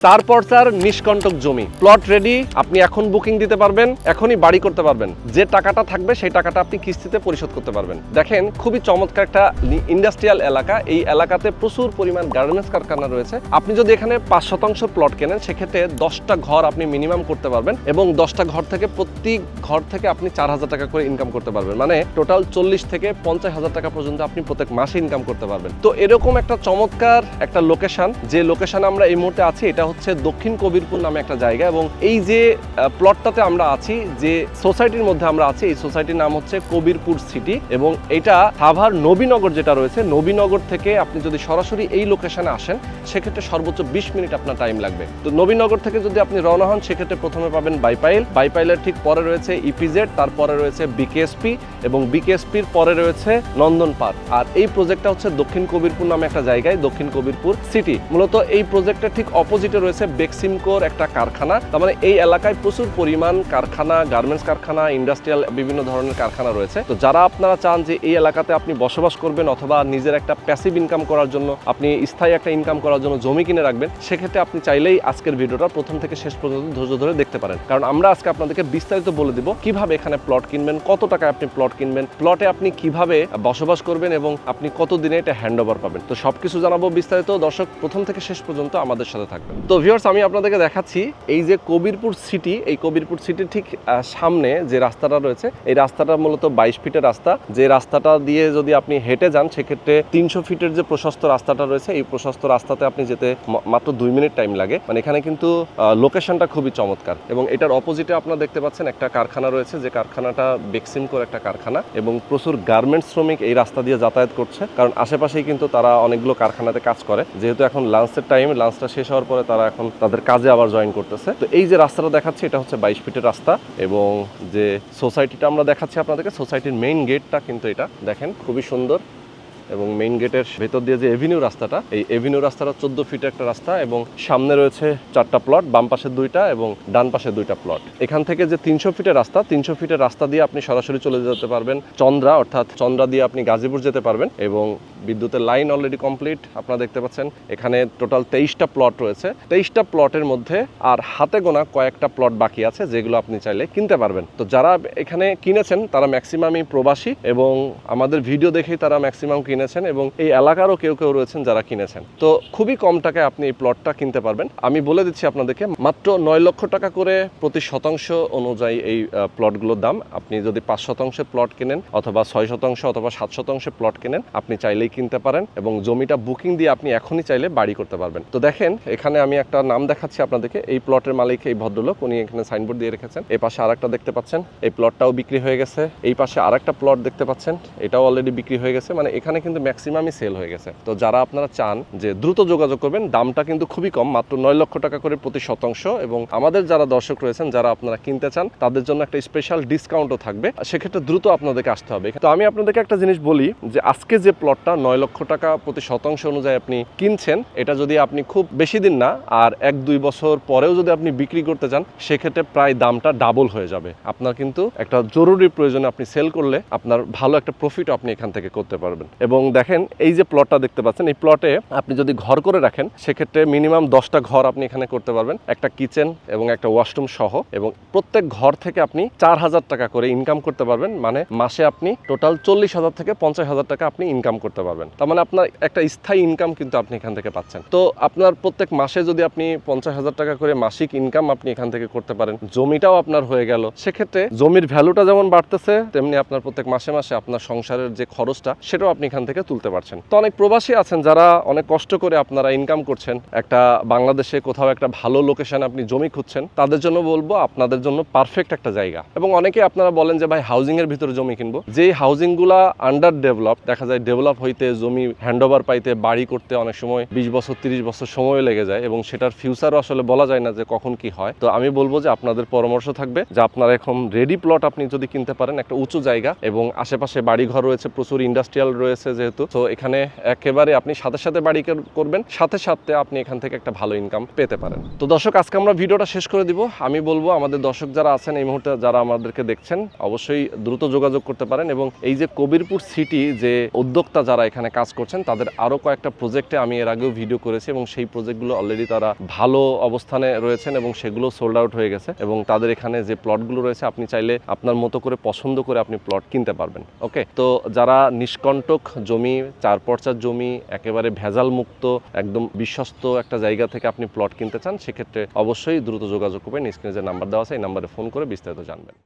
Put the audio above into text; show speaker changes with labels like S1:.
S1: তারপর স্যার নিষ্কণ্টক জমি plot ready, আপনি এখন বুকিং দিতে পারবেন, এখনই বাড়ি করতে পারবেন। যে টাকাটা থাকবে সেই টাকাটা আপনি কিস্তিতে পরিশোধ করতে পারবেন। দেখেন খুবই চমৎকার একটা ইন্ডাস্ট্রিয়াল এলাকা। এই এলাকাতে প্রচুর পরিমাণ গার্মেন্টস কারখানা রয়েছে। আপনি যদি এখানে ৫% প্লট কেনেন সেক্ষেত্রে 10টা ঘর আপনি মিনিমাম করতে পারবেন এবং 10টা ঘর থেকে প্রতি ঘর থেকে আপনি 4,000 টাকা করে ইনকাম করতে পারবেন। মানে টোটাল 40 থেকে 50,000 টাকা পর্যন্ত আপনি প্রত্যেক মাসে ইনকাম করতে পারবেন। তো এরকম একটা চমৎকার একটা লোকেশন, যে লোকেশনে আমরা এই মুহূর্তে আছি এটা হচ্ছে দক্ষিণ কবিরপুর নামে একটা জায়গা। এবং এই যে প্লটটাতে আমরা আছি, যে সোসাইটির মধ্যে আমরা আছি, এই সোসাইটির নাম হচ্ছে কবিরপুর সিটি। এবং এটা সাভার নবীনগর যেটা রয়েছে, নবীনগর থেকে আপনি যদি সরাসরি এই লোকেশনে আসেন সেক্ষেত্রে সর্বোচ্চ 20 মিনিট আপনার টাইম লাগবে। তো নবীনগর থেকে যদি আপনি রওনা হন সেক্ষেত্রে প্রথমে পাবেন বাইপাইল, বাইপাইলের ঠিক পরে রয়েছে ইপিজেড, তারপরে রয়েছে বিকেএসপি এবং বিকেএসপির পরে রয়েছে নন্দন পার্ক। আর এই প্রজেক্টটা হচ্ছে দক্ষিণ কবিরপুর নামে একটা জায়গায়, দক্ষিণ কবিরপুর সিটি। মূলত এই প্রজেক্টের ঠিক অপোজিটে রয়েছে বেক্সিমকোর একটা কারখানা। তার মানে এই এলাকায় প্রচুর পরিমাণ কারখানা, গার্মেন্টস কারখানা, ইন্ডাস্ট্রিয়াল বিভিন্ন ধরনের কারখানা রয়েছে। তো যারা আপনারা চান যে এই এলাকাতে আপনি বসবাস করবেন অথবা নিজের একটা প্যাসিভ ইনকাম করার জন্য, আপনি স্থায়ী একটা ইনকাম করার জন্য জমি কিনে রাখবেন, সেক্ষেত্রে আপনি চাইলেই আজকের ভিডিওটা প্রথম থেকে শেষ পর্যন্ত ধৈর্য ধরে দেখতে পারেন। কারণ আমরা আজকে আপনাদেরকে বিস্তারিত বলে দিব কিভাবে এখানে প্লট কিনবেন, কত টাকায় আপনি প্লট কিনবেন, প্লটে আপনি কিভাবে বসবাস করবেন এবং আপনি কত দিনে এটা হ্যান্ড ওভার পাবেন। তো সবকিছু জানাবো বিস্তারিত। দর্শক প্রথম থেকে শেষ পর্যন্ত আমাদের সাথে থাকবেন। তো ভিউয়ার্স, আমি আপনাদেরকে দেখাচ্ছি এই যে কবিরপুর সিটি, এই কবিরপুর সিটির ঠিক সামনে যে রাস্তাটা রয়েছে, এই রাস্তাটা মূলত 22 ফিটের রাস্তা। যে রাস্তাটা দিয়ে যদি আপনি হেঁটে যান সেক্ষেত্রে 300 ফিটের যে প্রশস্ত রাস্তাটা রয়েছে, এই প্রশস্ত রাস্তাতে আপনি যেতে মাত্র 2 মিনিট টাইম লাগে। মানে এখানে কিন্তু লোকেশনটা খুবই চমৎকার। এবং এটার অপোজিটে আপনারা দেখতে পাচ্ছেন একটা কারখানা রয়েছে, যে কারখানাটা বেক্সিমকোর একটা কারখানা। এবং প্রচুর গার্মেন্টস শ্রমিক এই রাস্তা দিয়ে যাতায়াত করছে, কারণ আশেপাশেই কিন্তু তারা অনেকগুলো কারখানাতে কাজ করে। যেহেতু এখন লাঞ্চের টাইম, লাঞ্চটা শেষ হওয়ার পরে তারা এখন তাদের কাজে আবার জয়েন করতেছে। তো এই যে রাস্তাটা দেখাচ্ছি এটা হচ্ছে 22 ফিটের রাস্তা। এবং যে সোসাইটিটা আমরা দেখাচ্ছি আপনাদেরকে, সোসাইটির মেইন গেটটা কিন্তু এটা দেখেন খুবই সুন্দর। এবং মেইন গেটের ভেতর দিয়ে যে এভিনিউ রাস্তাটা, এই এভিনিউ রাস্তাটা 14 ফিটের একটা রাস্তা। এবং সামনে রয়েছে 4টা প্লট, বাম পাশে 2টা এবং ডান পাশে 2টা প্লট। এখান থেকে যে 300 ফিটের রাস্তা, 300 ফিটের রাস্তা দিয়ে আপনি সরাসরি চলে যেতে পারবেন চন্দ্রা, অর্থাৎ চন্দ্রা দিয়ে আপনি গাজীপুর যেতে পারবেন। এবং বিদ্যুতের লাইন অলরেডি কমপ্লিট আপনারা দেখতে পাচ্ছেন। এখানে টোটাল 23টা প্লট রয়েছে। 23টা প্লটের মধ্যে আর হাতে গোনা কয়েকটা প্লট বাকি আছে, যেগুলো আপনি চাইলে কিনতে পারবেন। তো যারা এখানে কিনেছেন তারা ম্যাক্সিমামই প্রবাসী এবং আমাদের ভিডিও দেখেই তারা ম্যাক্সিমাম কিনেছেন। এবং এই এলাকারও কেউ কেউ রয়েছেন যারা কিনেছেন। তো খুবই কম টাকায় আপনি এই প্লটটা কিনতে পারবেন। আমি বলে দিচ্ছি আপনাদেরকে, মাত্র 9 লক্ষ টাকা করে প্রতি শতাংশ অনুযায়ী এই প্লটগুলোর দাম। আপনি যদি 5% প্লট কেনেন অথবা 6% অথবা 7% প্লট কেনেন, আপনি চাইলেই কিনতে পারেন এবং জমিটা বুকিং দিয়ে আপনি এখনই চাইলে বাড়ি করতে পারবেন। তো দেখেন এখানে আমি একটা নাম দেখাচ্ছি আপনাদেরকে। এই প্লটের মালিক এই ভদ্রলোক, উনি এখানে সাইনবোর্ড দিয়ে রেখেছেন। এই পাশে আরেকটা দেখতে পাচ্ছেন, এই প্লটটাও বিক্রি হয়ে গেছে। এই পাশে আরেকটা প্লট দেখতে পাচ্ছেন, এটাও অলরেডি বিক্রি হয়ে গেছে। মানে এখানে কিন্তু ম্যাক্সিমামই সেল হয়ে গেছে। তো যারা আপনারা চান যে দ্রুত যোগাযোগ করবেন, দামটা কিন্তু খুবই কম, মাত্র 9 লক্ষ টাকা করে প্রতি শতাংশ। এবং আমাদের যারা দর্শক রয়েছেন যারা আপনারা কিনতে চান তাদের জন্য একটা স্পেশাল ডিসকাউন্টও থাকবে। সেক্ষেত্রে দ্রুত আপনাদেরকে আসতে হবে। তো আমি আপনাদেরকে একটা জিনিস বলি যে আজকে যে প্লটটা 9 লক্ষ টাকা প্রতি শতাংশ অনুযায়ী আপনি কিনছেন, এটা যদি আপনি খুব বেশি দিন না আর 1-2 বছর পরেও যদি আপনি বিক্রি করতে চান, সেক্ষেত্রে প্রায় দামটা ডাবল হয়ে যাবে। আপনার কিন্তু একটা জরুরি প্রয়োজনে আপনি সেল করলে আপনার ভালো একটা প্রফিট আপনি এখান থেকে করতে পারবেন। এবং দেখেন এই যে প্লটটা দেখতে পাচ্ছেন, এই প্লটে আপনি যদি ঘর করে রাখেন সেক্ষেত্রে মিনিমাম 10টা ঘর আপনি এখানে করতে পারবেন, একটা কিচেন এবং একটা ওয়াশরুম সহ। এবং প্রত্যেক ঘর থেকে আপনি 4,000 টাকা করে ইনকাম করতে পারবেন। মানে মাসে আপনি টোটাল 40,000 থেকে 50,000 টাকা আপনি ইনকাম করতে পারবেন। তার মানে আপনার একটা স্থায়ী ইনকাম কিন্তু আপনি এখান থেকে পাচ্ছেন। তো আপনার প্রত্যেক মাসে যদি আপনি 50,000 টাকা করে মাসিক ইনকাম আপনি এখান থেকে করতে পারেন, জমিটাও আপনার হয়ে গেল। সেক্ষেত্রে জমির ভ্যালুটা যেমন বাড়তেছে, তেমনি আপনার প্রত্যেক মাসে মাসে আপনার সংসারের যে খরচটা সেটাও আপনি এখান থেকে তুলতে পারছেন। তো অনেক প্রবাসী আছেন যারা অনেক কষ্ট করে আপনারা ইনকাম করছেন, একটা বাংলাদেশে কোথাও একটা ভালো লোকেশন আপনি জমি খুঁজছেন, তাদের জন্য বলবো আপনাদের জন্য পারফেক্ট একটা জায়গা। এবং অনেকে আপনারা বলেন যে ভাই হাউজিং এর ভিতরে জমি কিনবো, যেই হাউজিং গুলা আন্ডার ডেভেলপ, দেখা যায় ডেভেলপ হইতে, জমি হ্যান্ডওভার পাইতে, বাড়ি করতে অনেক সময় 20 বছর 30 বছর সময় লেগে যায় এবং সেটার ফিউচারও আসলে বলা যায় না যে কখন কি হয়। তো আমি বলবো যে আপনাদের পরামর্শ থাকবে যে আপনারা এখন রেডি প্লট আপনি যদি কিনতে পারেন, একটা উঁচু জায়গা এবং আশেপাশে বাড়িঘর রয়েছে, প্রচুর ইন্ডাস্ট্রিয়াল রয়েছে, যেহেতু, তো এখানে একেবারে আপনি সাথে সাথে বাড়ি করবেন, সাথে সাথে আপনি এখান থেকে একটা ভালো ইনকাম পেতে পারেন। তো দর্শক, আজকে আমরা ভিডিওটা শেষ করে দিব। আমি বলবো আমাদের দর্শক যারা আছেন এই মুহূর্তে, যারা আমাদেরকে দেখছেন, অবশ্যই দ্রুত যোগাযোগ করতে পারেন। এবং এই যে কবিরপুর সিটি যে উদ্যোক্তা যারা এখানে কাজ করছেন, তাদের আরও কয়েকটা প্রজেক্টে আমি এর আগেও ভিডিও করেছি এবং সেই প্রজেক্টগুলো অলরেডি তারা ভালো অবস্থানে রয়েছেন এবং সেগুলো সোল্ড আউট হয়ে গেছে। এবং তাদের এখানে যে প্লটগুলো রয়েছে, আপনি চাইলে আপনার মতো করে পছন্দ করে আপনি প্লট কিনতে পারবেন। ওকে, তো যারা নিষ্কণ্টক জমি, 4 পর্চার জমি, একেবারে ভেজাল মুক্ত, একদম বিশ্বস্ত একটা জায়গা থেকে আপনি প্লট কিনতে চান, সেক্ষেত্রে অবশ্যই দ্রুত যোগাযোগ করবেন। স্ক্রিনে যে নাম্বার দেওয়া আছে এই নাম্বারে ফোন করে বিস্তারিত জানবেন।